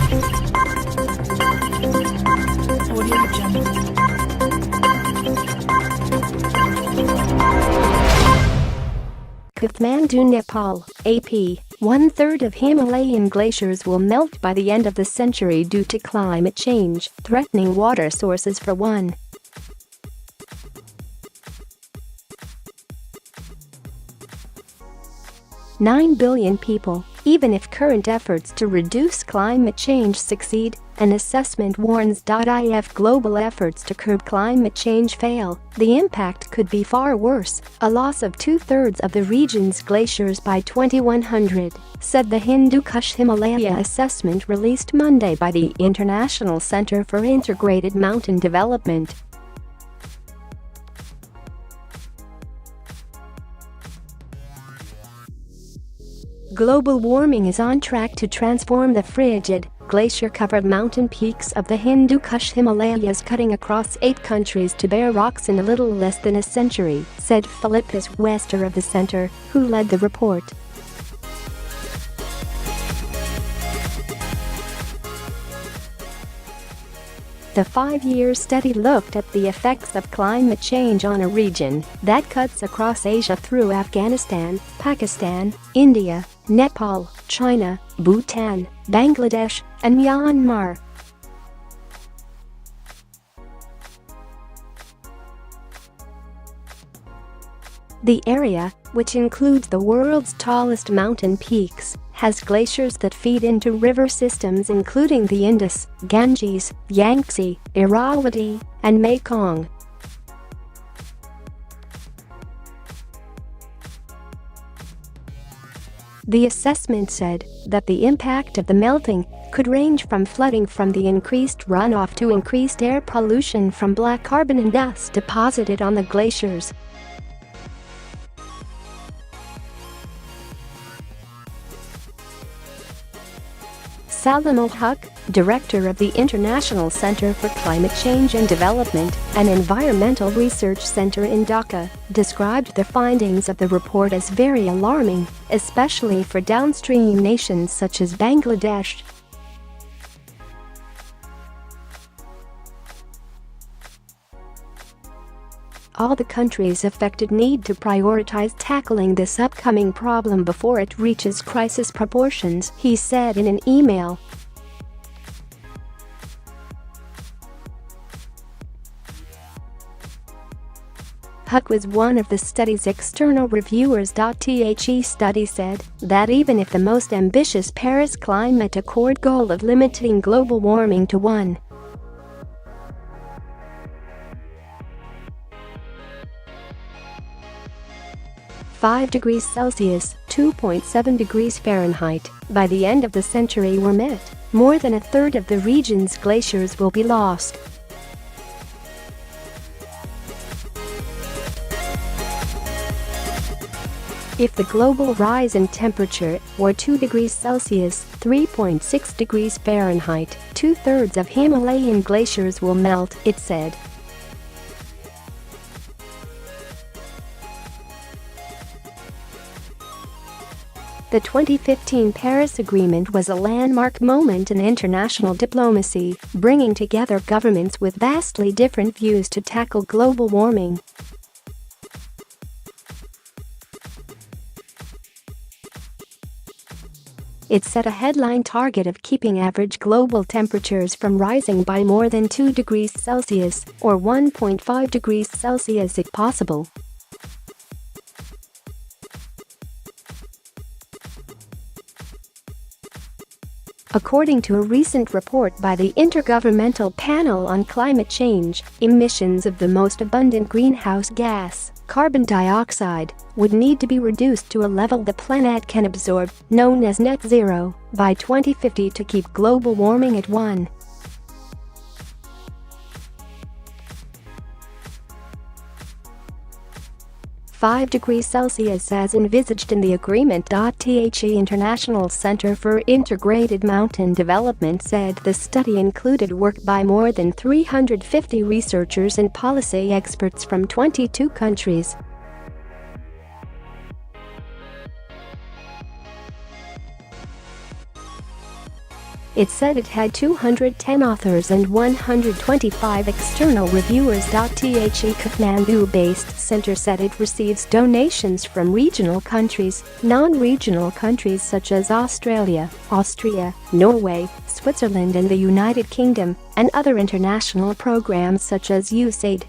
Audio Jungle. Kathmandu, Nepal, AP. 1/3 of Himalayan glaciers will melt by the end of the century due to climate change, threatening water sources for 1.9 billion people. Even if current efforts to reduce climate change succeed, an assessment warns.If global efforts to curb climate change fail, the impact could be far worse, a loss of 2/3 of the region's glaciers by 2100, said the Hindu Kush Himalaya assessment released Monday by the International Center for Integrated Mountain Development. Global warming is on track to transform the frigid, glacier-covered mountain peaks of the Hindu Kush Himalayas, cutting across 8 countries to bare rocks in a little less than a century, said Philippus Wester of the center, who led the report. The 5-year study looked at the effects of climate change on a region that cuts across Asia through Afghanistan, Pakistan, India, Nepal, China, Bhutan, Bangladesh, and Myanmar. The area, which includes the world's tallest mountain peaks, has glaciers that feed into river systems including the Indus, Ganges, Yangtze, Irrawaddy, and Mekong. The assessment said that the impact of the melting could range from flooding from the increased runoff to increased air pollution from black carbon and dust deposited on the glaciers. Salim al-Haq, director of the International Center for Climate Change and Development, an environmental research center in Dhaka, described the findings of the report as very alarming, especially for downstream nations such as Bangladesh. All the countries affected need to prioritize tackling this upcoming problem before it reaches crisis proportions, he said in an email. Huck was one of the study's external reviewers. The study said that even if the most ambitious Paris Climate Accord goal of limiting global warming to 1.5 degrees Celsius (2.7 degrees Fahrenheit) by the end of the century were met, more than a third of the region's glaciers will be lost. If the global rise in temperature were 2 degrees Celsius (3.6 degrees Fahrenheit), 2/3 of Himalayan glaciers will melt, it said. The 2015 Paris Agreement was a landmark moment in international diplomacy, bringing together governments with vastly different views to tackle global warming. It set a headline target of keeping average global temperatures from rising by more than 2 degrees Celsius, or 1.5 degrees Celsius if possible. According to a recent report by the Intergovernmental Panel on Climate Change, emissions of the most abundant greenhouse gas, carbon dioxide, would need to be reduced to a level the planet can absorb, known as net zero, by 2050 to keep global warming at 1.5 degrees Celsius as envisaged in the agreement. The International Center for Integrated Mountain Development said the study included work by more than 350 researchers and policy experts from 22 countries. It said it had 210 authors and 125 external reviewers. The Kathmandu-based center said it receives donations from regional countries, non-regional countries such as Australia, Austria, Norway, Switzerland and the United Kingdom, and other international programs such as USAID.